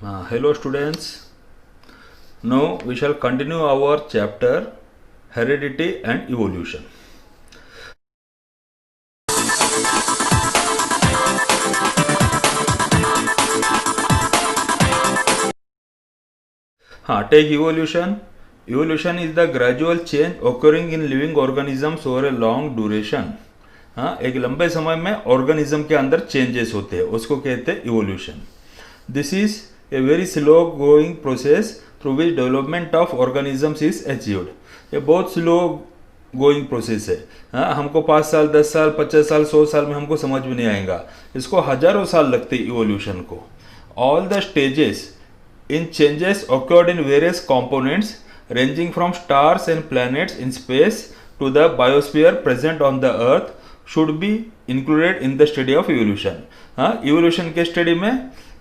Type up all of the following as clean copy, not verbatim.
Hello students. Now we shall continue our chapter Heredity and Evolution. Take evolution. Evolution is the gradual change occurring in living organisms over a long duration. एक लंबे समय में organism के अंदर changes होते हैं, उसको कहते हैं evolution. This is a very slow going process through which development of organisms is achieved. ये बहुत स्लो गोइंग प्रोसेस है. हमको 5 साल 10 साल 50 साल 100 साल में हमको समझ में नहीं आएगा, इसको हजारों साल लगते इवोल्यूशन को. All the stages in changes occurred in various components ranging from stars and planets in space to the biosphere present on the earth should be included in the study of evolution. Evolution के study में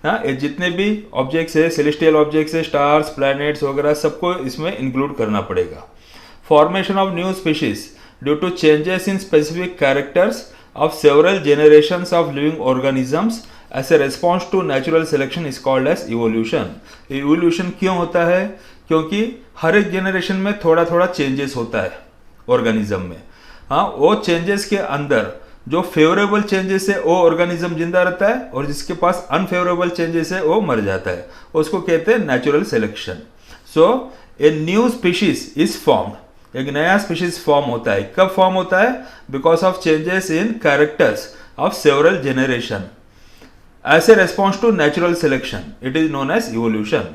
ये जितने भी objects है, celestial objects है, stars planets वगैरह सबको इसमें इंक्लूड करना पड़ेगा. Formation of new species due to changes in specific characters of several generations of living organisms as a response to natural selection is called as evolution. Evolution क्यों होता है? क्योंकि हर एक जेनरेशन में थोड़ा थोड़ा चेंजेस होता है ऑर्गेनिज्म में. वो चेंजेस के अंदर जो फेवरेबल चेंजेस है वो ऑर्गेनिज्म जिंदा रहता है, और जिसके पास अनफेवरेबल चेंजेस है वो मर जाता है. उसको कहते हैं natural selection. So a new species is formed. एक नया स्पीशीज फॉर्म होता है. कब फॉर्म होता है? Because of changes in characters of several generation as a response to natural selection. It is known as evolution.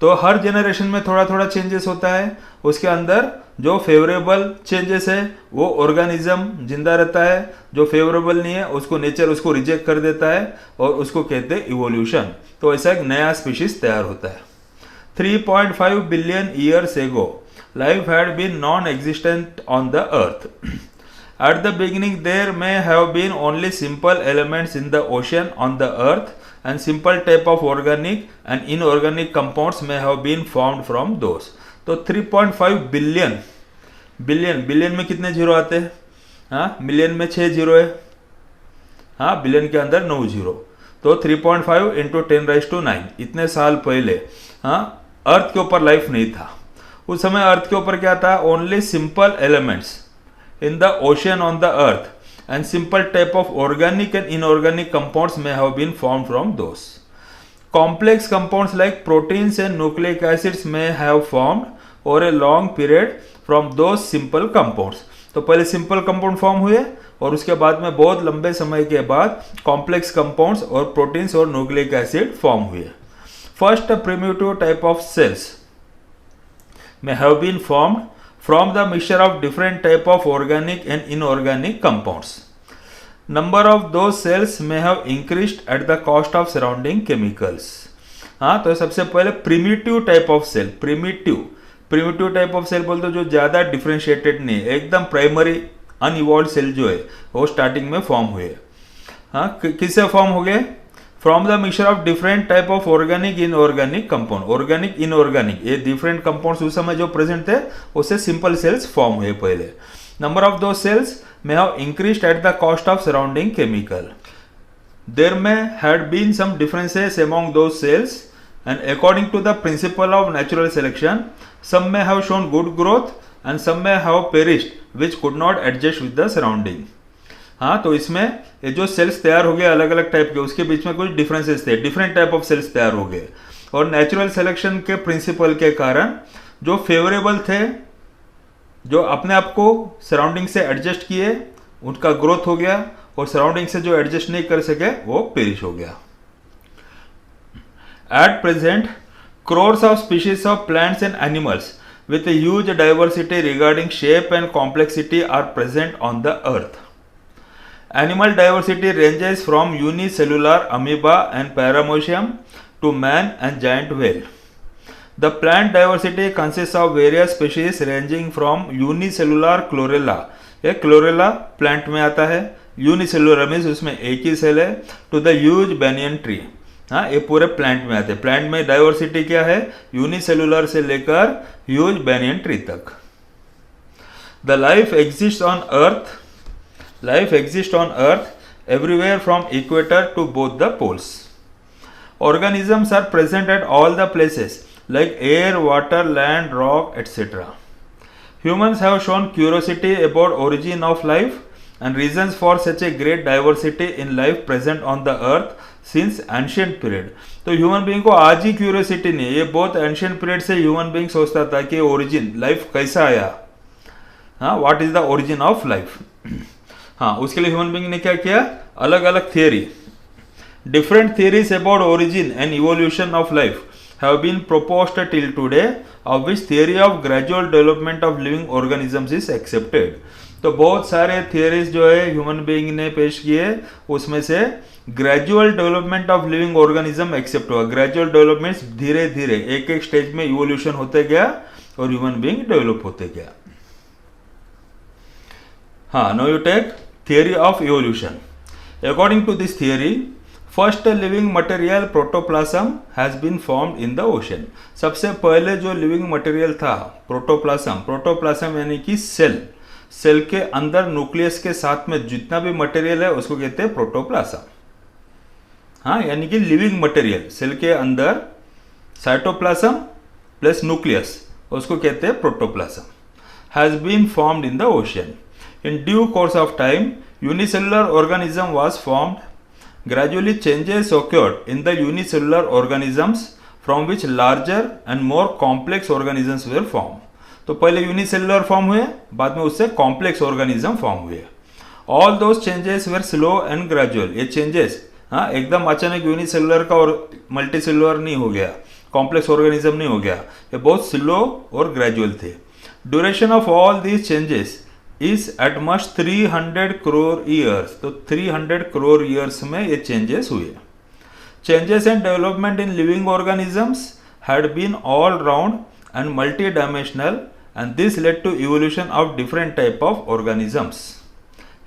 तो हर जेनरेशन में थोड़ा थोड़ा चेंजेस होता है. उसके अंदर जो फेवरेबल चेंजेस है वो ऑर्गेनिज्म जिंदा रहता है, जो फेवरेबल नहीं है उसको नेचर उसको रिजेक्ट कर देता है, और उसको कहते हैं इवोल्यूशन. तो ऐसा एक नया स्पीशीज तैयार होता है. 3.5 billion years ago life had been non-existent on the earth. At the beginning there may have been only simple elements in the ocean on the earth, and simple type of organic and inorganic compounds may have been formed from those. तो 3.5 billion billion में कितने zero आते हैं? Million में 6 zero है. Billion के अंदर 9 zero. तो 3.5 इंटू 10⁻⁹ इतने साल पहले अर्थ के ऊपर लाइफ नहीं था. उस समय अर्थ के ऊपर क्या था? Only simple elements in the ocean on the earth, and simple type of organic and inorganic compounds may have been formed from those. Complex compounds like proteins and nucleic acids may have formed over a long period from those simple compounds. तो पहले simple compound form हुए, और उसके बाद में बहुत लंबे समय के बाद कॉम्प्लेक्स कंपाउंड्स और प्रोटीन्स और न्यूक्लिक एसिड फॉर्म हुए. First primitive type of cells may have been formed from the mixture of different type of organic and inorganic compounds. Number of those cells may have increased at the cost of surrounding chemicals. तो सबसे पहले primitive type of cell. Primitive type of cell बोलते जो ज़्यादा differentiated नहीं है, एकदम primary अनइवॉल्व cell जो है वो स्टार्टिंग में फॉर्म हुए. किससे फॉर्म हो गए? From the mixture of different type of organic inorganic compound. Organic inorganic ये डिफरेंट कंपाउंड्स उस समय जो प्रेजेंट थे उससे सिंपल सेल्स फॉर्म हुए पहले. नंबर ऑफ दो sales may have increased at the cost of surrounding chemical. There may had been some differences among those cells, and according to the principle of natural selection, some may have shown good growth and some may have perished, which could not adjust with the surrounding. तो इसमें ये जो sales तैयार हो गए अलग अलग type के, उसके बीच में कुछ डिफरेंसेस थे, डिफरेंट टाइप ऑफ सेल्स तैयार हो गए, और नेचुरल सिलेक्शन के प्रिंसिपल के कारण जो फेवरेबल थे, जो अपने आप को सराउंडिंग से एडजस्ट किए, उनका ग्रोथ हो गया, और सराउंडिंग से जो एडजस्ट नहीं कर सके वो पेरिश हो गया. At present crores of species of plants and animals with a huge diversity regarding shape and complexity are present on the earth. Animal diversity ranges from unicellular amoeba and paramecium to man and giant whale. The plant diversity consists of various species ranging from unicellular chlorella, ये chlorella plant में आता है, unicellular means उसमें एक ही cell है, to the huge banyan tree. ये पूरे प्लांट में आते हैं. प्लांट में डाइवर्सिटी क्या है? यूनिसेलुलर से लेकर ह्यूज बैनियन ट्री तक. The life exist on earth everywhere from equator to both the poles. Organisms are present at all the places like air, water, land, rock, etc. Humans have shown curiosity about origin of life and reasons for such a great diversity in life present on the earth since ancient period. तो human being को आज ही curiosity नहीं है, ये बहुत ancient period से human being सोचता था कि ओरिजिन लाइफ कैसा आया, हाँ, what is the origin of life. हाँ, उसके लिए ह्यूमन बीइंग ने क्या किया, अलग अलग theory, different theories about origin and evolution of life have been proposed till today, of which theory of gradual development of living organisms is accepted. तो बहुत सारे थियरीज जो है ह्यूमन बीइंग ने पेश किए, उसमें से gradual development of living organism accept हुआ. ग्रेजुअल डेवलपमेंट धीरे धीरे एक एक स्टेज में इवोल्यूशन होते गया और ह्यूमन बीइंग डेवलप होते गया. हाँ, now you take theory of evolution. According to this theory, first living material protoplasm has been formed in the ocean. सबसे पहले जो लिविंग मटेरियल था प्रोटोप्लाज्म, प्रोटोप्लाज्म यानी कि सेल, सेल के अंदर न्यूक्लियस के साथ में जितना भी मटेरियल है उसको कहते हैं प्रोटोप्लाज्म. हाँ, यानी कि लिविंग मटेरियल सेल के अंदर साइटोप्लाज्म प्लस न्यूक्लियस, उसको कहते हैं protoplasm, has been formed in the ocean. In due course of time unicellular organism was formed. Gradually changes occurred in the unicellular organisms from which larger and more complex organisms were formed. तो पहले unicellular form हुए, बाद में उससे complex organism form हुए. All those changes were slow and gradual. ये changes, हाँ, एकदम अचानक यूनिसेलुलर का और मल्टीसेलुलर नहीं हो गया, कॉम्प्लेक्स ऑर्गेनिज्म नहीं हो गया, ये बहुत स्लो और ग्रेजुअल थे. Duration of all these changes is at most 300 crore years. तो 300 करोड़ ईयर्स में ये चेंजेस हुए. Changes and development in living organisms had been all round and multi dimensional and this led to evolution of different type of organisms.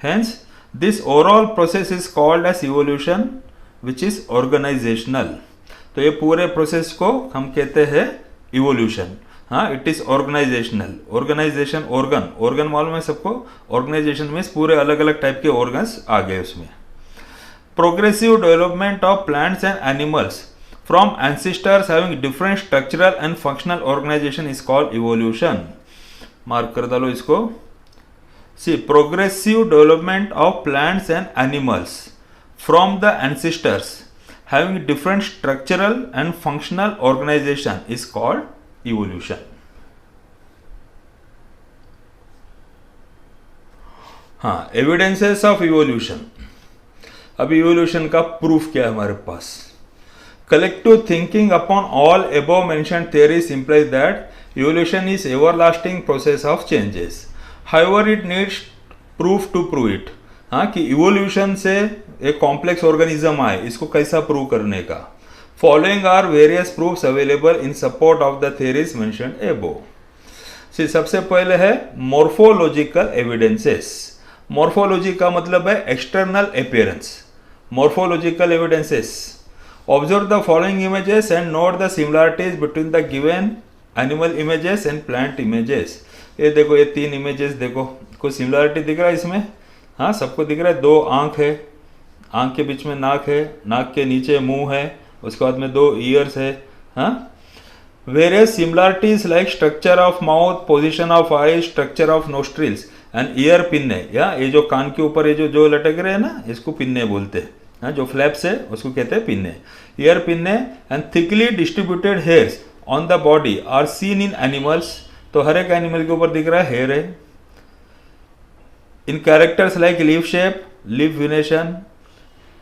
Hence this overall process is called as evolution which is organisational. तो ये पूरे process को हम कहते हैं evolution. हाँ, it is organisational. Organisation, organ, organ मालूम है सबको. ऑर्गेनाइजेशन में पूरे अलग अलग टाइप के ऑर्गन्स आ गए उसमें. Progressive development of plants and animals from ancestors having different structural and functional organisation is called evolution. Mark कर डालो इसको. See, progressive development of plants and animals from the ancestors having different structural and functional organisation is called evolution. हाँ, evidences of evolution. अब evolution का proof क्या है हमारे पास. Collective thinking upon all above mentioned theories implies that evolution is everlasting process of changes. However it needs proof to prove it. हाँ, कि evolution से एक कॉम्प्लेक्स ऑर्गेनिज्म आए, इसको कैसा प्रूव करने का. Following are various proofs available in support of the theories mentioned above. See, सबसे पहले है morphological evidences. Morphology का मतलब है external appearance. Morphological evidences. Observe the following images and note the similarities between the given animal images and plant images. ये देखो, ये 3 images देखो, कोई सिमिलरिटी दिख रहा है इसमें. हाँ, सबको दिख रहा है. 2 आँख है, आँख के बीच में नाक है, नाक के नीचे मुंह है, उसके बाद में 2 ईयर्स है. हाँ, various similarities like structure of mouth, position of I, structure of nostrils and year पिन्ने. या ये जो कान के ऊपर ये जो लटक रहे हैं ना, इसको पिन्ने बोलते हैं. हाँ, जो फ्लैप्स है उसको कहते हैं pinnae. Ear pinnae and thickly distributed hairs on the body are seen in animals. तो हर एक एनिमल के ऊपर दिख रहा है हेयर है. In characters like leaf shape, leaf venation,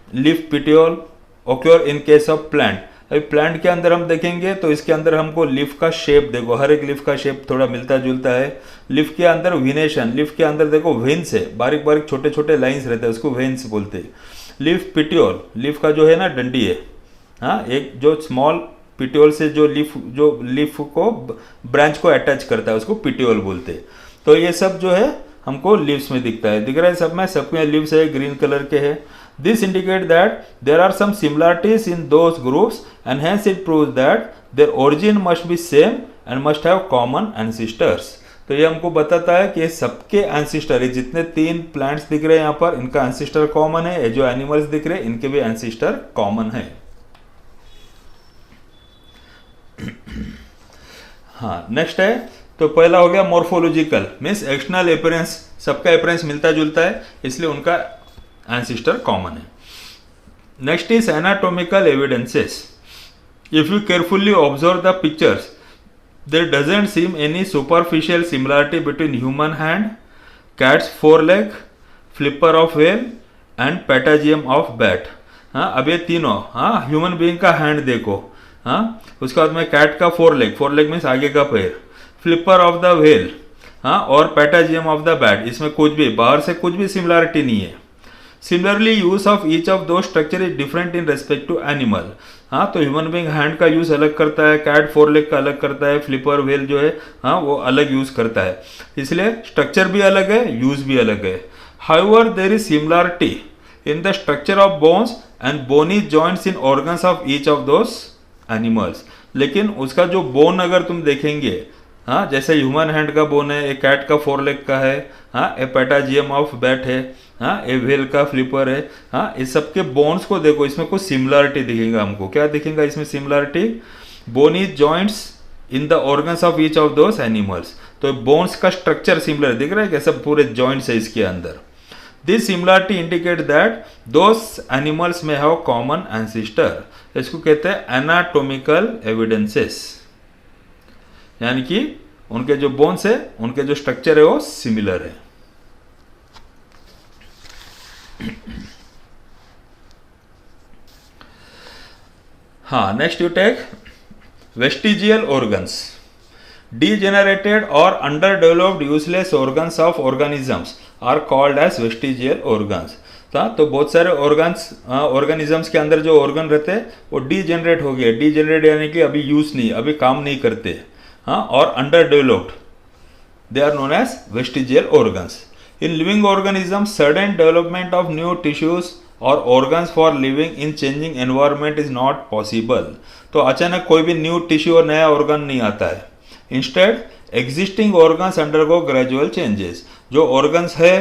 leaf petiole occur in case of plant. अभी प्लांट के अंदर हम देखेंगे तो इसके अंदर हमको लीफ का शेप देखो, हर एक लीफ का शेप थोड़ा मिलता जुलता है. लीफ के अंदर विनेशन, लीफ के अंदर देखो वेन्स है, बारीक बारीक छोटे छोटे लाइंस रहते हैं, उसको वेन्स बोलते हैं. लीफ पिटियोल, लीफ का जो है ना डंडी है. हाँ, एक जो स्मॉल पिटियोल से जो लीफ को ब्रांच को अटैच करता है उसको पिटियोल बोलते हैं. तो ये सब जो है हमको लीव्स में दिखता है. दिख रहा है सब में, सबके लीव्स है, ग्रीन कलर के है. This indicates that there are some similarities in those groups and hence it proves that their origin must be same and must have common ancestors. तो ये हमको बताता है कि सबके एंसिस्टर, ये जितने 3 प्लांट्स दिख रहे हैं यहाँ पर, इनका एंसिस्टर कॉमन है. ये जो एनिमल्स दिख रहे हैं इनके भी एंसिस्टर कॉमन है. हाँ, नेक्स्ट है, तो पहला हो गया मॉर्फोलॉजिकल, मीन्स एक्सटर्नल अपीयरेंस, सबका अपीयरेंस मिलता जुलता है इसलिए उनका एंसिस्टर कॉमन है। Next is anatomical evidences. If you carefully observe the pictures there doesn't seem any superficial similarity between human hand, cat's foreleg, flipper of whale and patagium of bat। हाँ, अब ये तीनों, हाँ, ह्यूमन बीइंग का hand देखो, हाँ, उसके बाद में कैट का फोर लेग मीन्स आगे का पैर, फ्लिपर ऑफ द व्हेल, हाँ, और पैटाजियम ऑफ द बैट, इसमें कुछ भी बाहर से कुछ भी सिमिलरिटी नहीं है। Similarly use of each of दो structure is different in respect to animal. हाँ, तो ह्यूमन बीइंग हैंड का यूज अलग करता है, कैट फोर लेग का अलग करता है, फ्लिपर व्हेल जो है, हाँ, वो अलग यूज करता है, इसलिए स्ट्रक्चर भी अलग है, यूज भी अलग है। However there is similarity in the structure of bones and bony joints in organs of each of those animals. लेकिन उसका जो बोन अगर तुम देखेंगे, हाँ, जैसे ह्यूमन हैंड का बोन है, एक कैट का फोर लेग का है, हाँ, ए पैटाजियम ऑफ बैट है, हाँ, ए व्हेल का फ्लिपर है, हाँ, इस सब के बोन्स को देखो, इसमें कुछ सिमिलरिटी दिखेगा हमको। क्या दिखेगा इसमें similarity? Bony joints in the organs of each of those animals. तो बोन्स का स्ट्रक्चर सिमिलर दिख रहा है कि सब पूरे जॉइंट्स है इसके अंदर। This similarity indicate that those animals में हैव कॉमन एंसिस्टर। इसको कहते हैं एनाटॉमिकल एविडेंसेस, यानी कि उनके जो बोन्स है, उनके जो स्ट्रक्चर है वो सिमिलर है। हाँ, next you take vestigial organs. Degenerated और under developed useless organs of organisms are called as vestigial organs. तो बहुत सारे ऑर्गेनिजम्स के अंदर जो ऑर्गन रहते हैं वो डीजेनरेट हो गए। डीजेनरेट यानी कि अभी यूज नहीं, अभी काम नहीं करते, हाँ, और under developed, they are known as vestigial organs. In living organisms, sudden development of new tissues or organs for living in changing environment is not possible। तो अचानक कोई भी न्यू टिश्यू और नया ऑर्गन नहीं आता है। Instead, existing organs undergo gradual changes। जो ऑर्गन्स है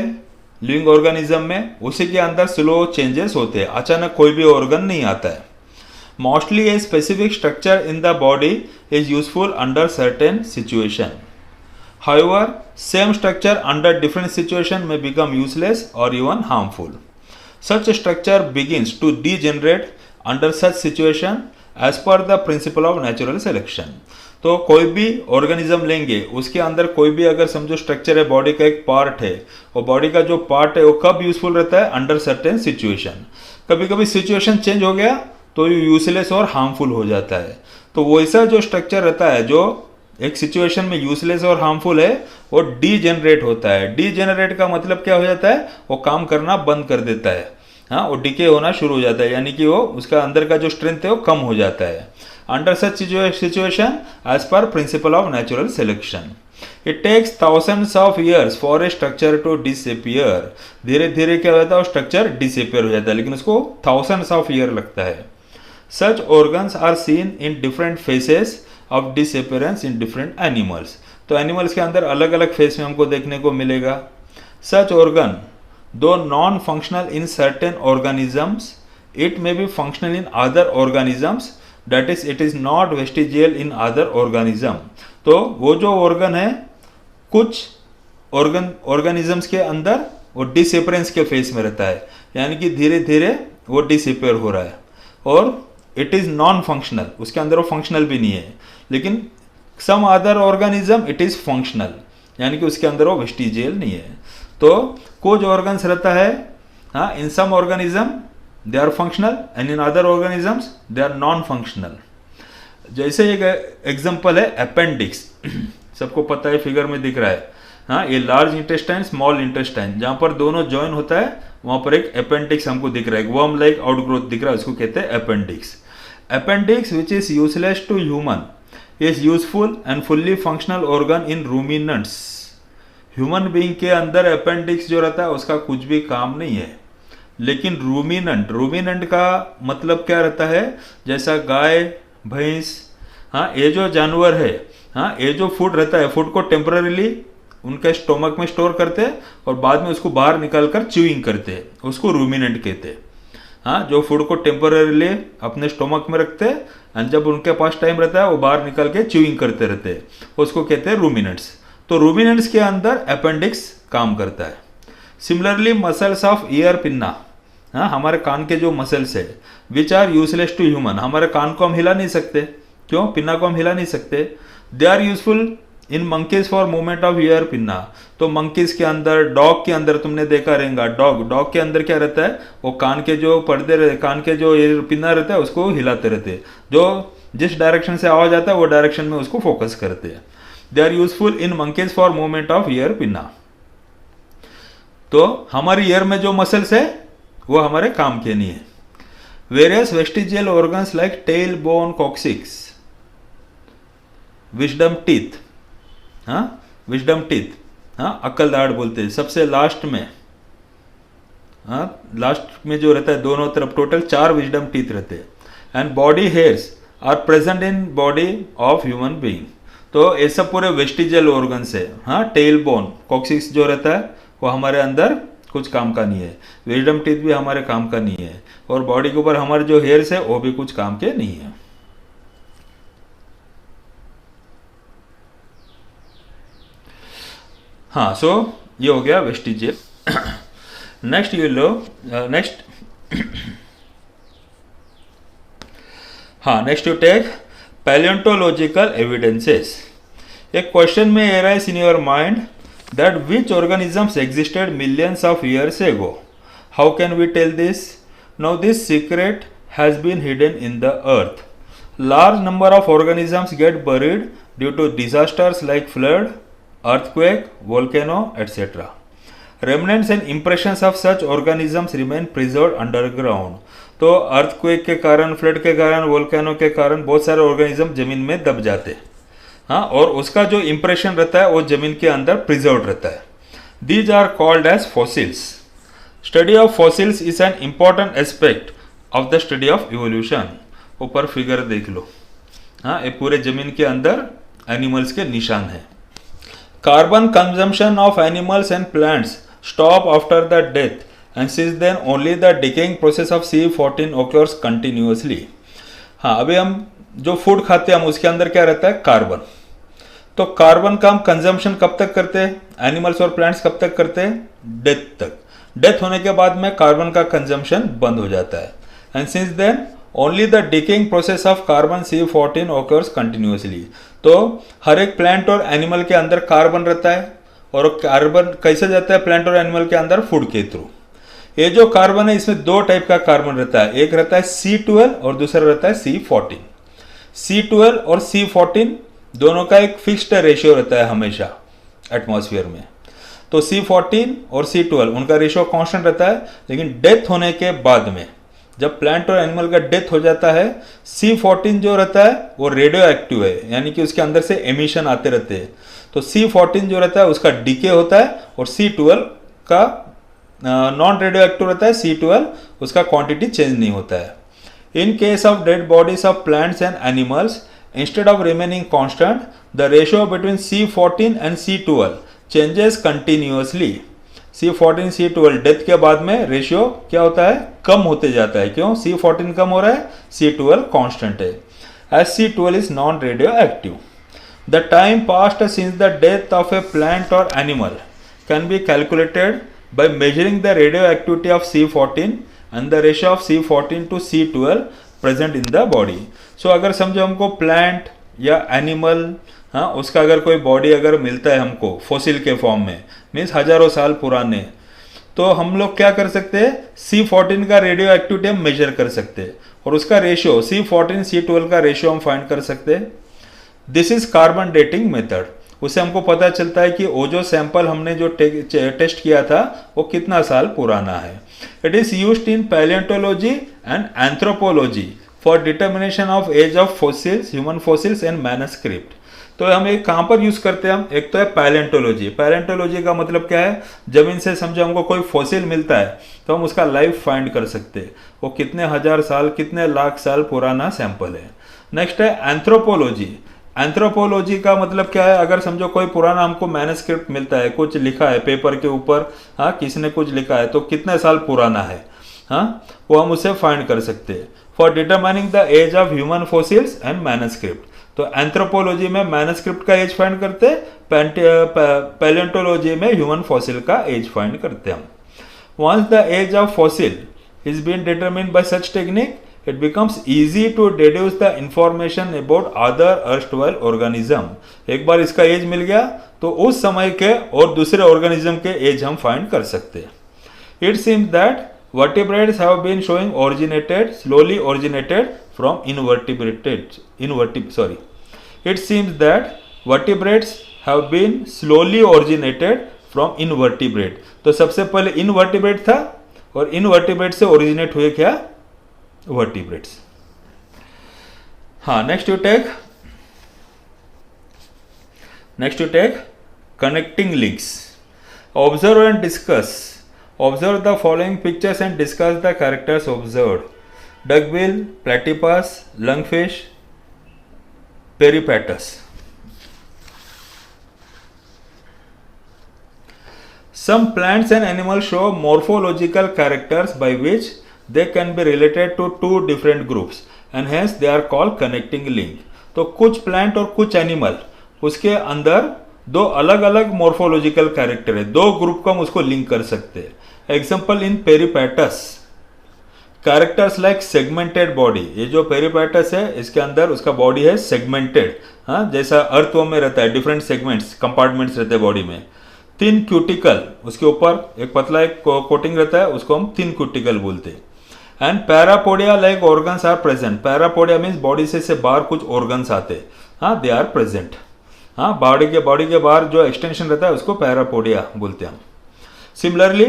लिविंग ऑर्गेनिज्म में, उसी के अंदर स्लो चेंजेस होते हैं, अचानक कोई भी ऑर्गन नहीं आता है। Mostly a specific structure in the body is useful under certain situation। However, same structure under different situation may become useless or even harmful। Such structure begins to degenerate under such situation as per the principle of natural selection। तो कोई भी organism लेंगे, उसके अंदर कोई भी अगर समझो स्ट्रक्चर है, बॉडी का एक पार्ट है, और बॉडी का जो पार्ट है वो कब यूजफुल रहता है? Under certain situation. कभी कभी सिचुएशन चेंज हो गया तो यूजलेस और हार्मफुल हो जाता है। तो वैसा जो स्ट्रक्चर रहता है जो एक सिचुएशन में यूजलेस और हार्मफुल है, वो डीजेनरेट होता है। डीजेनरेट का मतलब क्या हो जाता है? वो काम करना बंद कर देता है, हाँ, वो डिके होना शुरू हो जाता है, यानी कि वो उसका अंदर का जो स्ट्रेंथ है वो कम हो जाता है। Under such situation as per principle of natural selection it takes thousands of years for a structure to disappear. धीरे धीरे क्या होता है? वो स्ट्रक्चर डिसअपियर हो जाता है, लेकिन उसको थाउजेंड्स ऑफ ईयर लगता है। Such organs are seen in different phases of disappearance in different animals. तो एनिमल्स के अंदर अलग अलग फेस में हमको देखने को मिलेगा। सच ऑर्गन दो non functional in certain organisms, it may be functional in other organisms, that is it is not vestigial in other organism. तो वो जो ऑर्गन है कुछ ऑर्गेनिजम्स के अंदर वो डिसअपियरेंस के फेस में रहता है, यानी कि धीरे धीरे वो डिसअपियर हो रहा है, और इट इज नॉन फंक्शनल, उसके अंदर वो फंक्शनल भी नहीं है। लेकिन some other organism it is functional, यानी कि उसके अंदर वो वेस्टिजियल नहीं है। तो कुछ ऑर्गन्स रहता है, हाँ, in some organism they are functional and in other organisms they are non functional. जैसे एक एग्जांपल है अपेंडिक्स, सबको पता है, फिगर में दिख रहा है, हाँ, ये लार्ज इंटेस्टाइन स्मॉल इंटेस्टाइन, जहाँ पर दोनों जॉइन होता है वहाँ पर एक अपेंडिक्स हमको दिख रहा है, वर्म लाइक आउटग्रोथ दिख रहा है, उसको कहते हैं appendix. Appendix which is useless to human is useful and fully functional organ in ruminants. Human being के अंदर अपेंडिक्स जो रहता है उसका कुछ भी काम नहीं है, लेकिन रूमिनेंट का मतलब क्या रहता है? जैसा गाय, भैंस, हाँ, ये जो जानवर है, हाँ, ये जो फूड रहता है, फूड को टेम्पररीली उनके स्टोमक में स्टोर करते हैं और बाद में उसको बाहर निकाल कर च्यूइंग करते हैं, उसको रूमिनेंट कहते हैं। हाँ, जो फूड को टेम्पररीली अपने स्टोमक में रखते हैं एंड जब उनके पास टाइम रहता है वो बाहर निकल के च्यूइंग करते रहते हैं, उसको कहते हैं रूमिनेंट्स। तो रूमिनेंट्स के अंदर अपेंडिक्स काम करता है। Similarly muscles of ear pinna, हाँ, हमारे कान के जो मसल्स है which are useless to human, हमारे कान को हम हिला नहीं सकते, क्यों, पिन्ना को हम हिला नहीं सकते। They are useful in monkeys for movement of ear pinna. तो मंकीज के अंदर, डॉग के अंदर तुमने देखा रहेगा, डॉग के अंदर क्या रहता है, वो कान के जो पर्दे रहते, कान के जो ईयर पिन्ना रहता है उसको हिलाते रहते हैं, जो जिस डायरेक्शन से आवाज आता है वो डायरेक्शन में उसको फोकस करते हैं। They are useful in monkeys for movement of ear pinna. तो हमारी ईयर में जो मसल्स है वो हमारे काम के नहीं है। Various vestigial organs like tail bone coccyx, wisdom teeth, हाँ, विजडम टीथ, हाँ, अक्ल दाढ़ बोलते हैं, सबसे लास्ट में, हाँ, लास्ट में जो रहता है दोनों तरफ टोटल 4 विजडम टीथ रहते हैं। And body hairs are present in body of human being. तो ये सब पूरे वेस्टिजियल ऑर्गन्स है। हाँ, टेल बोन कॉक्सिक्स जो रहता है वो हमारे अंदर कुछ काम का नहीं है, विजडम टीथ भी हमारे काम का नहीं है, और बॉडी के ऊपर हमारे जो हेयर्स है वो भी कुछ काम के नहीं है। हाँ, सो ये हो गया वेस्टिजियल। नेक्स्ट ये लो, नेक्स्ट हाँ, next you take palaeontological evidences. एक क्वेश्चन में arise in your mind that which organisms existed millions of years ago. How can we tell this? Now this secret has been hidden in the earth. Large number of organisms get buried due to disasters like flood, earthquake, volcano, etc. Remnants and impressions of such organisms remain preserved underground. तो earthquake के कारण, flood के कारण, volcano के कारण बहुत सारे organism जमीन में दब जाते हैं, हाँ, और उसका जो इंप्रेशन रहता है वो जमीन के अंदर प्रिजर्व रहता है। These are called as fossils. Study of fossils is an important aspect of the study of evolution. ऊपर फिगर देख लो, हाँ, ये पूरे जमीन के अंदर एनिमल्स के निशान है। Carbon consumption of animals and plants stop after the death and since then only the decaying process of C14 occurs continuously. हाँ, अभी हम जो फूड खाते हैं हम उसके अंदर क्या रहता है, कार्बन। तो कार्बन का हम कंजम्पशन कब तक करते हैं, एनिमल्स और प्लांट्स कब तक करते हैं, डेथ तक। डेथ होने के बाद में कार्बन का कंजम्पशन बंद हो जाता है। And since then only the decaying process of carbon C14 occurs continuously. तो हर एक प्लांट और एनिमल के अंदर कार्बन रहता है, और कार्बन कैसे जाता है प्लांट और एनिमल के अंदर, फूड के थ्रू। ये जो कार्बन है इसमें 2 टाइप का कार्बन रहता है, एक रहता है C12 और दूसरा रहता है C14। C12 और C14 दोनों का एक फिक्स्ड रेशियो रहता है हमेशा एटमॉस्फेयर में। तो C14 और C12 उनका रेशियो कांस्टेंट रहता है, लेकिन डेथ होने के बाद में जब प्लांट और एनिमल का डेथ हो जाता है, C14 जो रहता है वो रेडियो एक्टिव है, यानी कि उसके अंदर से एमिशन आते रहते हैं। तो C14 जो रहता है उसका डीके होता है, और C12 का नॉन रेडियो एक्टिव रहता है, C12 उसका क्वांटिटी चेंज नहीं होता है। In case of dead bodies of plants and animals, instead of remaining constant, the ratio between C14 and C12 changes continuously. C14 C12 death के बाद में रेशियो क्या होता है, कम होते जाता है। क्यों, C14 कम हो रहा है, C12 कांस्टेंट है, as C12 is non radioactive. The time passed since the death of a plant or animal can be calculated by measuring the radioactivity of C14 and the ratio of C14 to C12 present in the body. So अगर समझो हमको plant या animal, हाँ, उसका अगर कोई body अगर मिलता है हमको फॉसिल के फॉर्म में, मीन्स हजारों साल पुराने, तो हम लोग क्या कर सकते हैं, C14 का रेडियो एक्टिविटी हम मेजर कर सकते हैं, और उसका रेशियो C14 C12 का रेशियो हम फाइंड कर सकते हैं। This is carbon dating method. उससे हमको पता चलता है कि वो जो सैंपल हमने जो टेस्ट किया था वो कितना साल पुराना है। It is used in palaeontology and anthropology for determination of age of fossils, human fossils and manuscript. तो हम एक कहाँ पर यूज करते हैं, हम एक तो है पैलियोंटोलॉजी। पैलियोंटोलॉजी का मतलब क्या है, जमीन से समझो हमको कोई फॉसिल मिलता है तो हम उसका लाइफ फाइंड कर सकते हैं, वो कितने हजार साल, कितने लाख साल पुराना सैंपल है। नेक्स्ट है एंथ्रोपोलॉजी। एंथ्रोपोलॉजी का मतलब क्या है, अगर समझो कोई पुराना हमको मैनस्क्रिप्ट मिलता है, कुछ लिखा है पेपर के ऊपर, हाँ, किसी ने कुछ लिखा है, तो कितने साल पुराना है, हाँ, वो हम उसे फाइंड कर सकते हैं। For determining the age of human fossils and manuscript, तो एंथ्रोपोलॉजी में मैनस्क्रिप्ट का एज फाइंड करते हैं, पैलियोंटोलॉजी में ह्यूमन फॉसिल का एज फाइंड करते हैं हम। Once the age of fossil is been determined by such technique, it becomes easy to deduce the information about other erstwhile organism। एक बार इसका एज मिल गया तो उस समय के और दूसरे ऑर्गेनिज्म के एज हम फाइंड कर सकते हैं। It seems that vertebrates have been slowly originated from invertebrates। It seems that vertebrates have been slowly originated from invertebrate। तो सबसे पहले इनवर्टिब्रेट था और इनवर्टिब्रेट से ओरिजिनेट हुए क्या, वर्टिब्रेट्स। हाँ, next you take connecting links. Observe and discuss. Observe the following pictures and discuss the characters observed. Duckbill, platypus, lungfish, peripatus. Some plants and animals show morphological characters by which they can be related to two different groups and hence they are called connecting link। तो कुछ plant और कुछ animal, उसके अंदर दो अलग अलग morphological character है, दो ग्रुप को हम उसको लिंक कर सकते हैं। Example in peripatus, characters like segmented body. ये जो पेरिपेटस है इसके अंदर उसका बॉडी है सेगमेंटेड, हाँ, जैसा अर्थवर्म में रहता है, डिफरेंट सेगमेंट्स, कंपार्टमेंट्स रहते हैं बॉडी में। थिन क्यूटिकल, उसके ऊपर एक पतला एक कोटिंग रहता है, उसको हम थिन क्यूटिकल बोलते हैं। And parapodia like organs are present. Parapodia means body से बाहर कुछ ऑर्गन्स आते हैं, हाँ, दे आर प्रेजेंट। हाँ, बॉडी के बाहर जो एक्सटेंशन रहता है उसको पैरापोडिया बोलते हैं हम। Similarly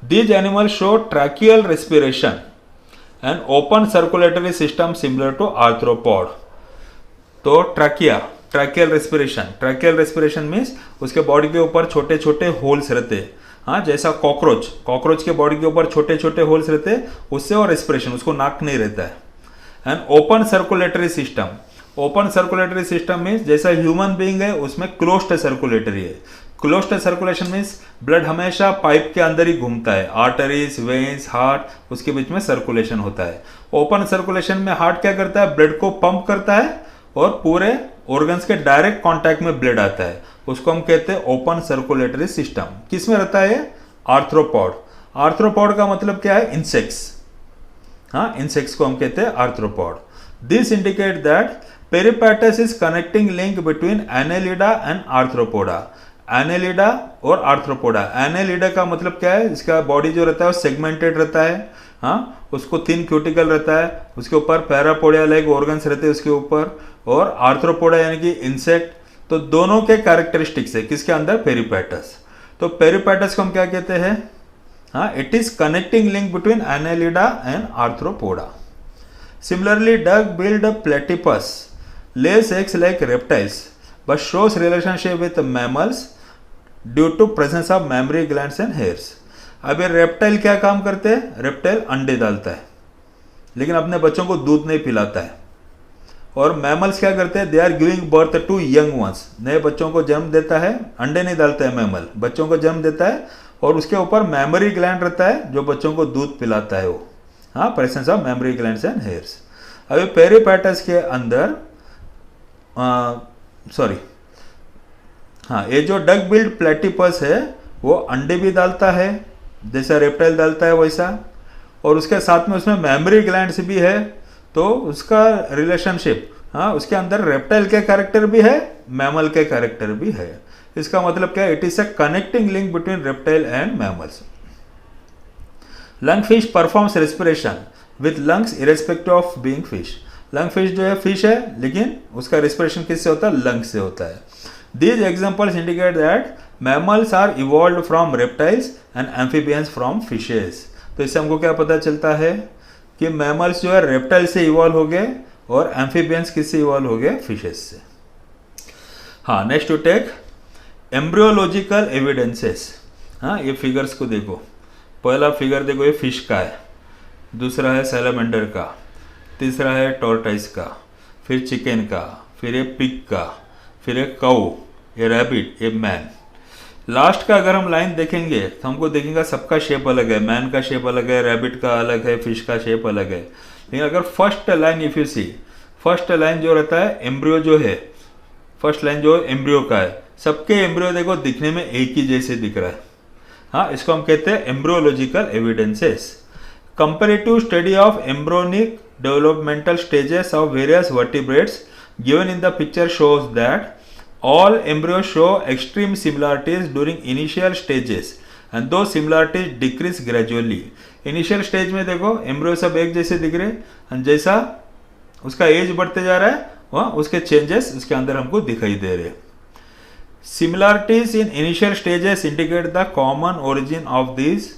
these animal show tracheal respiration and open circulatory system similar to arthropod. तो ट्रैकियल रेस्पिरेशन मीन्स उसके बॉडी के ऊपर छोटे छोटे होल्स रहते हैं, हाँ, जैसा कॉकरोच के बॉडी के ऊपर छोटे छोटे होल्स रहते हैं, उससे और रेस्पिरेशन, उसको नाक नहीं रहता है। And open circulatory system means जैसा ह्यूमन बीइंग है उसमें क्लोज्ड सर्कुलेटरी है। क्लोज्ड सर्कुलेशन मीन्स ब्लड हमेशा पाइप के अंदर ही घूमता है, आर्टरीज, वेन्स, हार्ट, उसके बीच में सर्कुलेशन होता है। ओपन सर्कुलेशन में हार्ट क्या करता है, ब्लड को पंप करता है और पूरे ऑर्गन्स के डायरेक्ट कांटेक्ट में ब्लड आता है, उसको हम कहते हैं ओपन सर्कुलेटरी सिस्टम। किसमें रहता है, आर्थ्रोपॉड। आर्थ्रोपॉड का मतलब क्या है, इंसेक्ट्स, हाँ, इंसेक्ट्स को हम कहते हैं arthropod. This indicate that peripatus is connecting link between annelida and arthropoda. Annelida और आर्थ्रोपोडा। एनेलिडा का मतलब क्या है, इसका बॉडी जो रहता है वो सेगमेंटेड रहता है, हाँ, उसको थिन क्यूटिकल रहता है, उसके ऊपर पैरापोडिया लाइक ऑर्गन्स रहते हैं उसके ऊपर, और आर्थ्रोपोडा यानी कि इंसेक्ट। तो दोनों के कैरेक्टरिस्टिक्स है किसके अंदर, पेरिपेटस। तो पेरिपेटस को हम क्या कहते हैं, हाँ, it is connecting link between annelida and arthropoda. Similarly duck billed platypus lays eggs like reptiles but shows relationship with mammals due to presence of mammary glands and hairs। अब ये रेप्टाइल क्या काम करते हैं, रेप्टाइल अंडे डालता है लेकिन अपने बच्चों को दूध नहीं पिलाता है। और मैमल्स क्या करते हैं, they are giving birth to young ones, नए बच्चों को जन्म देता है, अंडे नहीं डालता है मैमल, बच्चों को जन्म देता है और उसके ऊपर मैमरी ग्लैंड रहता है जो बच्चों को दूध पिलाता है वो, हाँ, presence of memory glands and hairs. अभी पेरिपेटस के अंदर हाँ, ये जो डक बिल्ड प्लेटिपस है वो अंडे भी डालता है जैसा रेप्टाइल डालता है वैसा, और उसके साथ में उसमें मेमोरी ग्लैंड्स भी है। तो उसका रिलेशनशिप, हाँ, उसके अंदर रेप्टाइल के कैरेक्टर भी है, मैमल के कैरेक्टर भी है। इसका मतलब क्या है, it is a connecting link between reptile and mammals. Lungfish performs respiration with lungs irrespective of being fish. Lungfish जो है फिश है लेकिन उसका रेस्पिरेशन किससे होता है, लंग से होता है। These examples indicate that mammals are evolved from reptiles and amphibians from fishes. तो इससे हमको क्या पता चलता है कि मैमल्स जो है रेप्टाइल से इवॉल्व हो गए और एम्फीबियंस किससे इवॉल्व हो गए, फिशेस से। हाँ, next to take embryological evidences. हाँ, ये फिगर्स को देखो, पहला फिगर देखो, ये फिश का है, दूसरा है सैलमेंडर का, तीसरा है टॉर्टाइस का, फिर चिकन का, फिर ये पिग का, फिर ये काऊ, ये रैबिट, ये मैन। लास्ट का अगर हम लाइन देखेंगे तो हमको देखेंगे सबका शेप अलग है, मैन का शेप अलग है, रैबिट का अलग है, फिश का शेप अलग है। लेकिन अगर first line if you see, first line जो रहता है एम्ब्रियो जो है, फर्स्ट लाइन जो एम्ब्रियो का है, सबके एम्ब्रियो देखो दिखने में एक ही जैसे दिख रहा है। हाँ, इसको हम कहते हैं embryological evidences. Comparative study of embryonic developmental stages of various vertebrates given in the picture shows that all embryos show extreme similarities during initial stages and those similarities decrease gradually। initial stage में देखो embryo सब एक जैसे दिख रहे हैं, जैसा उसका एज बढ़ते जा रहा है वह उसके चेंजेस उसके अंदर हमको दिखाई दे रहे हैं। similarities in initial stages indicate the common origin of these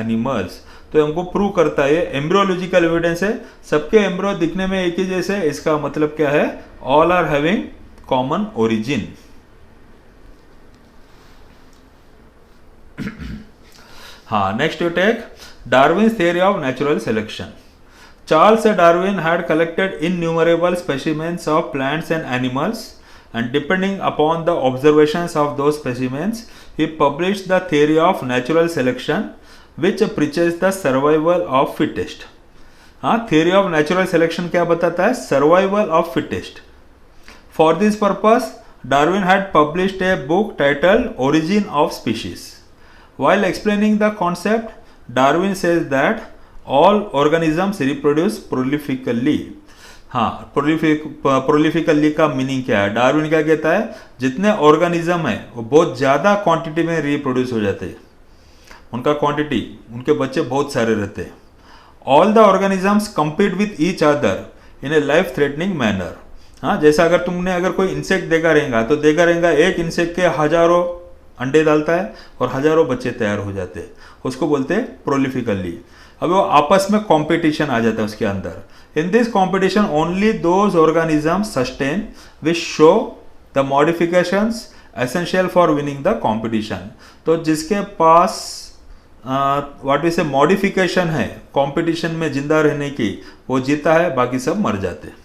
animals। तो हमको प्रूव करता है, एम्ब्रियोलॉजिकल एविडेंस है, सबके एम्ब्रियो दिखने में एक ही जैसे। इसका मतलब क्या है? All are having common origin. हाँ, next you take Darwin's theory of natural selection. Charles Darwin had collected innumerable specimens of plants and animals, and depending upon the observations of those specimens, he published the theory of natural selection, which preaches the survival of fittest। हाँ, theory of natural selection क्या बताता है? Survival of fittest। For this purpose, Darwin had published a book titled Origin of Species। While explaining the concept, Darwin says that all organisms reproduce prolifically। हाँ, प्रोलिफिकली का meaning क्या है? Darwin क्या कहता है? जितने ऑर्गेनिज्म है वो बहुत ज़्यादा क्वांटिटी में रिप्रोड्यूस हो जाते हैं, उनका क्वांटिटी, उनके बच्चे बहुत सारे रहते हैं। All the organisms compete with each other in A life threatening manner. हाँ, जैसा अगर तुमने अगर कोई इंसेक्ट देखा रहेगा तो देखा रहेगा एक इंसेक्ट के हजारों अंडे डालता है और हजारों बच्चे तैयार हो जाते हैं, उसको बोलते हैं प्रोलिफिकली। अब वो आपस में कंपटीशन आ जाता है उसके अंदर। In this competition only those organisms sustain which show the modifications essential for winning the competition. तो जिसके पास व्हाट वी से मॉडिफिकेशन है कंपटीशन में जिंदा रहने की, वो जीता है, बाकी सब मर जाते हैं।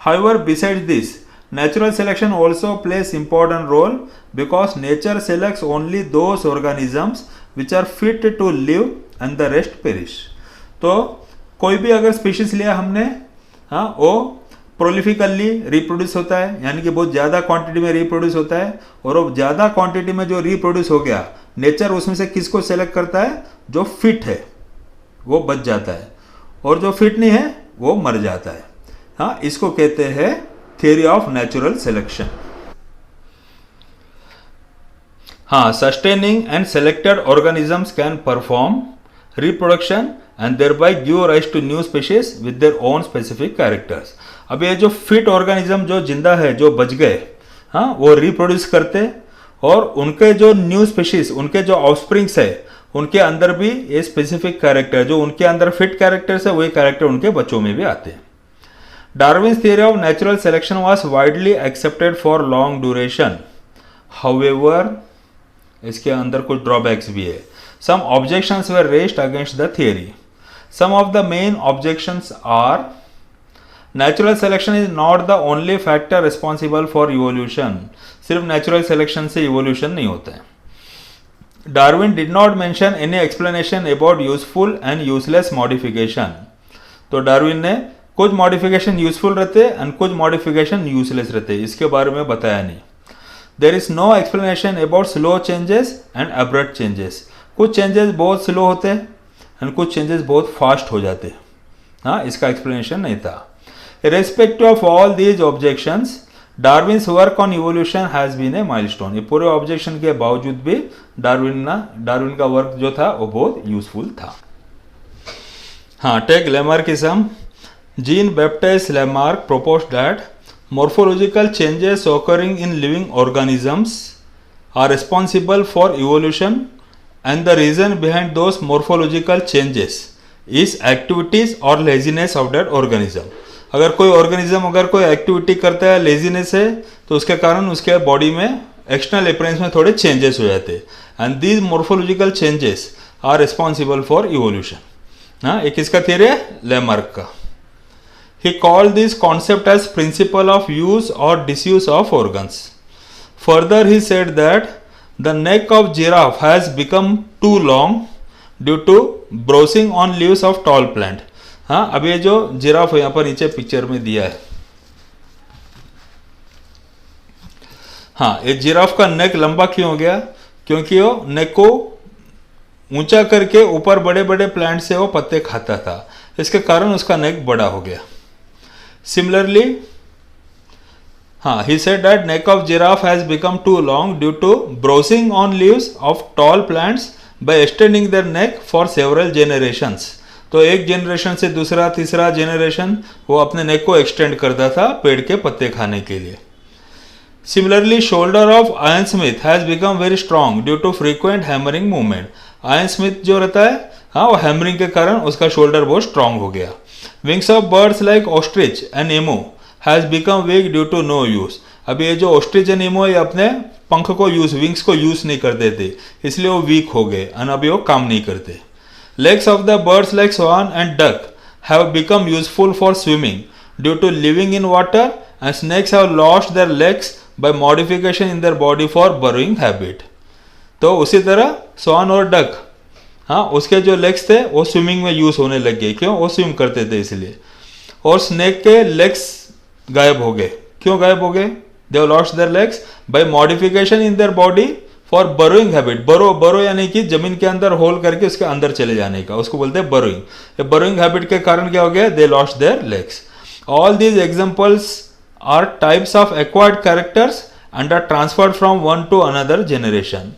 However, besides this, natural selection also plays important role because nature selects only those organisms which are fit to live and the rest perish। तो कोई भी अगर स्पीशीज लिया हमने, हाँ, वो प्रोलिफिकली रिप्रोड्यूस होता है, यानी कि बहुत ज़्यादा क्वांटिटी में रिप्रोड्यूस होता है, और वो ज़्यादा क्वांटिटी में जो रिप्रोड्यूस हो गया, नेचर उसमें से किसको सेलेक्ट करता है? जो फिट है वो बच जाता है, और जो फिट नहीं है वो मर जाता है। हाँ, इसको कहते हैं थियरी ऑफ नेचुरल सिलेक्शन। हाँ, sustaining and selected organisms can perform reproduction and thereby give rise to new species with their own specific characters. अब ये जो फिट ऑर्गेनिज्म जो जिंदा है, जो बच गए, हाँ, वो रिप्रोड्यूस करते, और उनके जो न्यू स्पीशीज, उनके जो ऑफस्प्रिंग्स है, उनके अंदर भी ये स्पेसिफिक कैरेक्टर, जो उनके अंदर फिट कैरेक्टर्स है, वही कैरेक्टर उनके बच्चों में भी आते हैं। Darwin's theory of natural selection was widely accepted for long duration. However, इसके अंदर कुछ drawbacks भी है। Some objections were raised against the theory. Some of the main objections are: natural selection is not the only factor responsible for evolution। सिर्फ natural selection से evolution नहीं होता है। Darwin did not mention any explanation about useful and useless modification। तो Darwin ने कुछ modification useful रहते हैं और कुछ मॉडिफिकेशन यूजलेस रहते हैं, इसके बारे में बताया नहीं। There is no explanation about slow changes and abrupt changes. कुछ चेंजेस बहुत स्लो होते हैं और कुछ चेंजेस बहुत फास्ट हो जाते हैं। हाँ, इसका एक्सप्लेनेशन नहीं था। Irrespective of all these objections, Darwin's work on evolution has been a milestone. ये पूरे ऑब्जेक्शन के बावजूद भी डार्विन का वर्क जो था वो बहुत यूजफुल था। हाँ, take Lamarckism. Jean-Baptiste Lamarck proposed that morphological changes occurring in living organisms are responsible for evolution, and the reason behind those morphological changes is activities or laziness of that organism। अगर कोई organism अगर कोई activity करता है, laziness है, तो उसके कारण उसके बॉडी में एक्सटर्नल अपीयरेंस में थोड़े चेंजेस हो जाते हैं, and these morphological changes are responsible for evolution. हाँ, एक इसका थियरी है लैमार्क का। He called this concept as principle of use or disuse of organs। Further, he said that the neck of giraffe has become too long due to browsing on leaves of tall plant. हाँ, अब ये जो giraffe यहाँ पर नीचे picture में दिया है, हाँ, ये जिराफ का नेक लंबा क्यों हो गया? क्योंकि वो नेक को ऊंचा करके ऊपर बड़े बड़े प्लांट से वो पत्ते खाता था, इसके कारण उसका नेक बड़ा हो गया। सिमिलरली, हाँ, he said that neck of giraffe has become too long due to browsing on leaves of tall plants by extending their neck for several generations। तो एक जनरेशन से दूसरा तीसरा जनरेशन वो अपने नेक को एक्सटेंड करता था पेड़ के पत्ते खाने के लिए। Similarly, shoulder of iron smith has become very strong due to frequent hammering movement. Iron smith जो रहता है, हाँ, वो हैमरिंग के कारण उसका शोल्डर बहुत स्ट्रांग हो गया। Wings of birds like ostrich and emu has become weak due to no use. अब ये जो ऑस्ट्रिच एंड एमो ये अपने पंख को विंग्स को यूज नहीं करते थे, इसलिए वो वीक हो गए और अभी वो काम नहीं करते। Legs of the birds like swan and duck have become useful for swimming due to living in water and snakes have lost their legs by modification in their body for burrowing habit. तो उसी तरह स्वान और duck, हाँ, उसके जो legs थे वो swimming में यूज होने लग गए। क्यों? वो स्विम करते थे इसलिए। और स्नेक के लेग्स गायब हो गए। क्यों गायब हो गए? They lost their legs by modification in their body for burrowing habit. Burrow यानी कि जमीन के अंदर होल करके उसके अंदर चले जाने का, उसको बोलते हैं बरोइंग। बरोइंग हैबिट के कारण क्या हो गया? They lost their legs. All these examples are types of acquired characters and are transferred from one to another generation.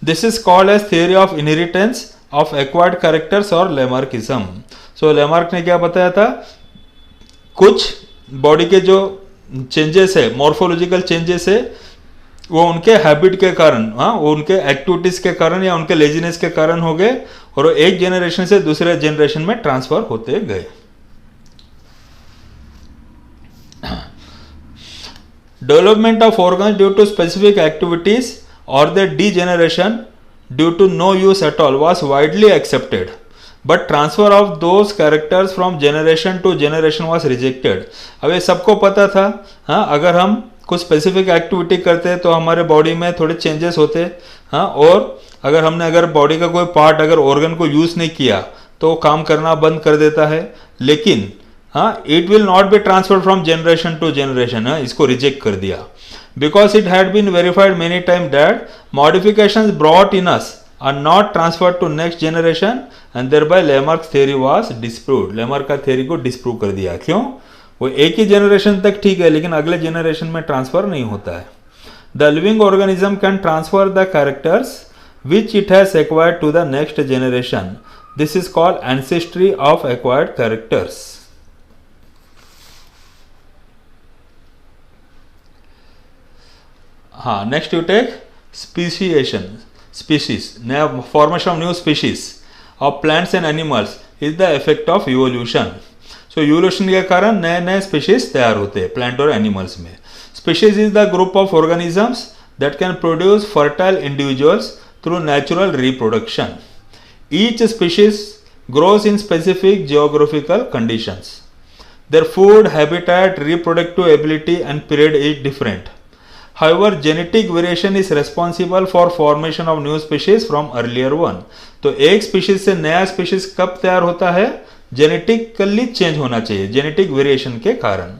This is called as theory of inheritance of acquired characters or Lamarckism. So Lamarck ने क्या बताया था? कुछ body के जो changes है, morphological changes है, वो उनके हैबिट के कारण, हाँ, वो उनके एक्टिविटीज के कारण या उनके लेजीनेस के कारण हो गए और वो एक जनरेशन से दूसरे जनरेशन में ट्रांसफर होते गए। Development of organs due to specific activities or their degeneration due to no use at all was widely accepted, but transfer of those characters from generation to generation was rejected. अब ये सबको पता था, हाँ, अगर हम कुछ स्पेसिफिक एक्टिविटी करते हैं तो हमारे बॉडी में थोड़े चेंजेस होते, हाँ, और अगर बॉडी का कोई पार्ट अगर ऑर्गन को यूज नहीं किया तो काम करना बंद कर देता है। लेकिन हाँ, it will not be transfer from generation to generation, इसको रिजेक्ट कर दिया। Because it had been verified many time that modifications brought in us are not transferred to next generation and thereby Lamarck theory was disproved. Lamarck का theory को disprove कर दिया। क्यों? वो एक ही जनरेशन तक ठीक है, लेकिन अगले जनरेशन में ट्रांसफर नहीं होता है। The living organism can transfer the characters which it has acquired to the next generation. This is called ancestry of acquired characters. हाँ, next you take speciation, species, formation of new species of plants and animals is the effect of evolution. So evolution के कारण नए नए species तैयार होते हैं plant और animals में। Species is the group of organisms that can produce fertile individuals through natural reproduction. Each species grows in specific geographical conditions. Their food, habitat, reproductive ability and period is different. However, genetic variation is responsible for formation of new species from earlier one. तो एक species से नया species कब तैयार होता है? Genetically change होना चाहिए, जेनेटिक वेरिएशन के कारण।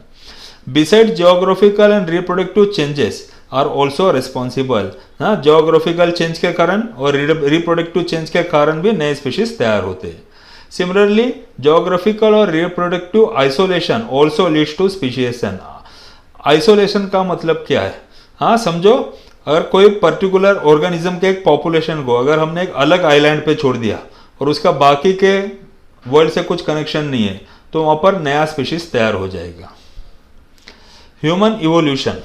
Besides geographical and reproductive changes are also responsible. हाँ, geographical चेंज के कारण और reproductive चेंज के कारण भी नए स्पीशीज तैयार होते हैं। Similarly, geographical और reproductive isolation also leads to speciation. Isolation का मतलब क्या है? हाँ, समझो, अगर कोई पर्टिकुलर ऑर्गेनिज्म के एक पॉपुलेशन को अगर हमने एक अलग आइलैंड पे छोड़ दिया और उसका बाकी के वर्ल्ड से कुछ कनेक्शन नहीं है, तो वहाँ पर नया स्पीशीज तैयार हो जाएगा। Human evolution.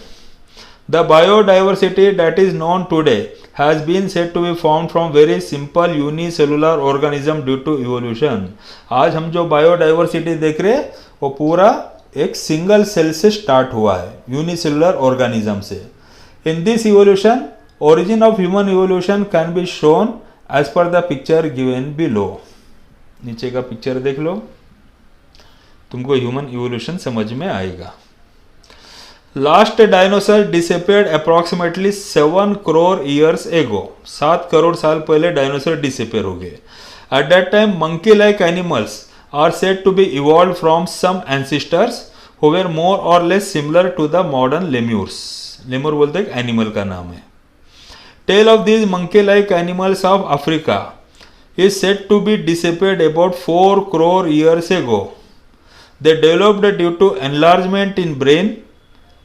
The biodiversity that is known today has been said to be found from very simple unicellular organism due to evolution. आज हम जो बायोडाइवर्सिटी देख रहे हैं वो पूरा एक सिंगल सेल से स्टार्ट हुआ है, यूनिसेलुलर ऑर्गेनिज्म से। In this evolution, origin of human evolution can be shown as per the picture given below. नीचे का पिक्चर देख लो, तुमको ह्यूमन इवोल्यूशन समझ में आएगा। Last dinosaur disappeared approximately 7 crore years ago. 7 crore साल पहले डायनासोर डिसअपियर हो गए. At that time monkey like animals are said to be evolve from some ancestors who were more or less similar to the modern lemurs. Lemur बोलते एक animal का नाम है. Tail of these monkey like animals of Africa is said to be disappeared about 4 crore years ago. They developed due to enlargement in brain.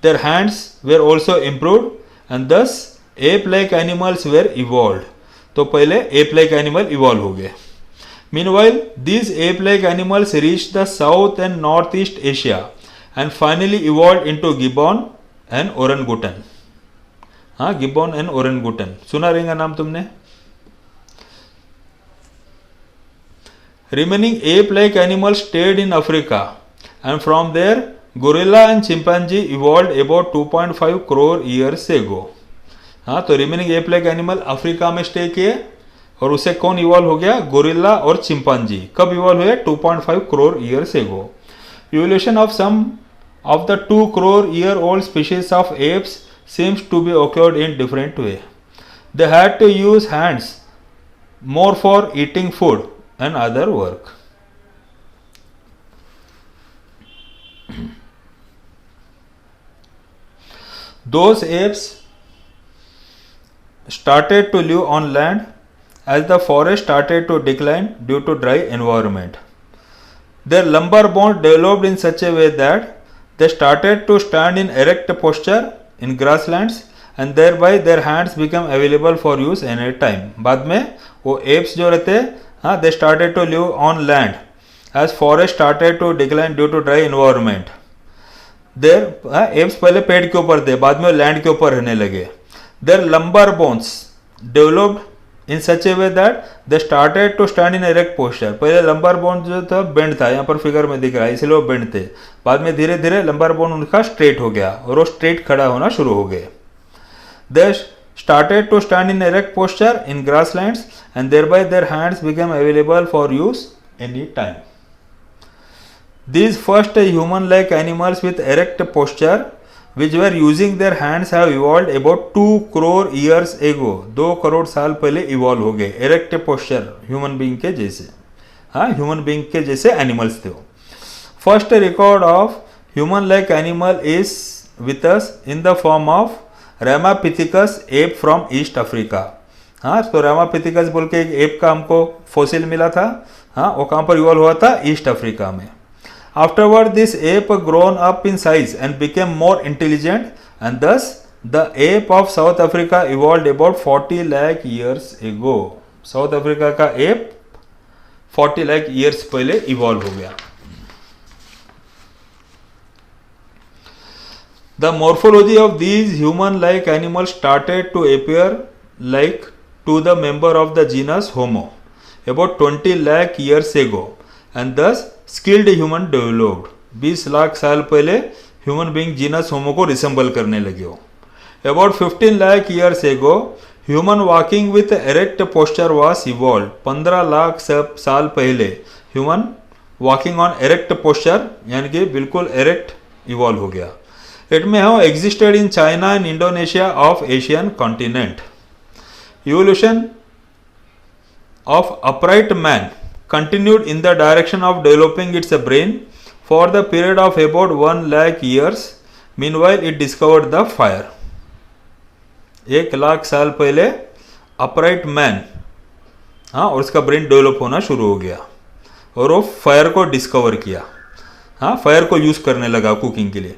Their hands were also improved and thus ape-like animals were evolved. तो पहले ape-like animal evolve हो गए. Meanwhile, these ape-like animals reached the South and Northeast Asia and finally evolved into gibbon and orangutan. हाँ, gibbon and orangutan सुना रहेगा नाम तुमने. Remaining ape-like animals stayed in Africa, and from there, gorilla and chimpanzee evolved about 2.5 crore years ago. हाँ, तो remaining ape-like animal Africa में stay किए और उसे कौन इवॉल्व हो गया? गोरिल्ला और चिंपांजी. कब इवॉल्व हुए? 2.5 crore years ago. Evolution of some of the 2 crore year old species of apes seems to be occurred in different way. They had to use hands more for eating food and other work. Those apes started to live on land as the forest started to decline due to dry environment. Their lumbar bones developed in such a way that they started to stand in erect posture in grasslands and thereby their hands became available for use any time. बाद में वो apes जो रहते हाँ, they started to live on land as forest started to decline due to dry environment. Their apes पहले पेड़ के ऊपर थे, बाद में लैंड के ऊपर रहने लगे. Their lumbar bones developed in such a way that they started to stand in erect posture. पहले lumbar bone जो था बेंड था, यहाँ पर फिगर में दिख रहा है, इसलिए वो बेंड थे. बाद में धीरे धीरे lumbar bone उनका स्ट्रेट हो गया और वो स्ट्रेट खड़ा होना शुरू हो गए. They started to stand in erect posture in grasslands and thereby their hands became available for use any time. These first human-like animals with erect posture which were using their hands have evolved about 2 crore years ago. 2 crore साल पहले evolve हो गए. erect posture human being के जैसे. हाँ, human being के जैसे animals थे वो. फर्स्ट रिकॉर्ड ऑफ ह्यूमन-like animal is with us in the form of Ramapithecus ape from East Africa. हाँ, तो Ramapithecus बोल के एक एप का हमको फॉसिल मिला था. हाँ, वो कहाँ पर इवॉल्व हुआ था? ईस्ट अफ्रीका में. Afterward this app grown up in size and became more intelligent and thus the ape of South Africa evolved about 40 lakh years ago. South Africa का एप 40 लाख ईयर्स पहले इवॉल्व हो गया. The morphology of these human-like animals started to appear like to the member of the genus Homo about 20 lakh years ago and thus skilled human developed. 20 lakh साल पहले human being genus होमो को resemble करने लगे हो. About 15 lakh years ago human walking with erect posture was evolved. 15 lakh साल पहले human walking on erect posture यानी कि बिल्कुल एरेक्ट इवॉल्व हो गया. It may have existed in China and Indonesia of Asian continent. Evolution of upright man continued in the direction of developing its brain for the period of about 1 lakh years. Meanwhile, it discovered the fire. 1 lakh साल पहले upright man हाँ और उसका brain develop होना शुरू हो गया और वो फायर को डिस्कवर किया. हाँ, फायर को यूज करने लगा कुकिंग के लिए.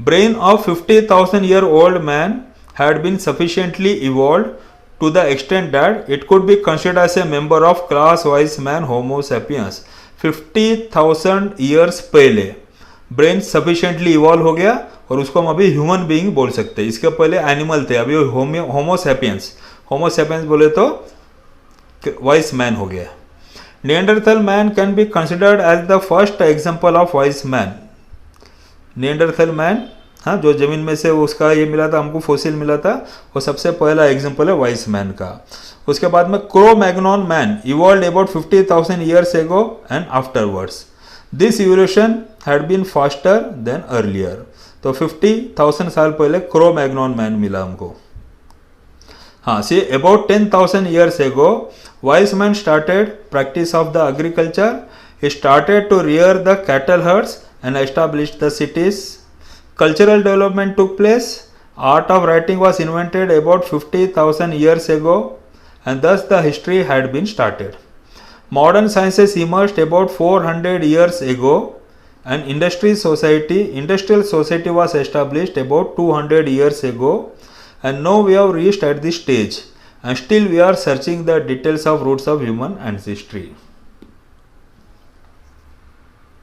Brain of 50,000 year old man had been sufficiently evolved to the extent that it could be considered as a member of class wise man Homo sapiens. 50,000 years पहले brain sufficiently evolve हो गया और उसको हम अभी human being बोल सकते हैं. इसके पहले एनिमल थे, अभी होमो सैपियंस. होमो सैपियंस बोले तो वाइस मैन हो गया. Neanderthal man can be considered as the first example of wise man. Neanderthal man हाँ जो जमीन में से उसका ये मिला था, हमको फोसिल मिला था, वो सबसे पहला एग्जांपल है वाइस मैन का. उसके बाद में crow Magnon man evolved about 50,000 years ago and afterwards. This evolution had been faster than earlier. तो 50,000 साल पहले क्रो मैग्नोन मैन मिला हमको. हाँ, see, about 10,000 years ago, wise man started practice of the agriculture. He started to rear the cattle herds and established the cities. Cultural development took place. Art of writing was invented about 50,000 years ago, and thus the history had been started. Modern sciences emerged about 400 years ago, and industrial society was established about 200 years ago, and now we have reached at this stage, and still we are searching the details of roots of human ancestry.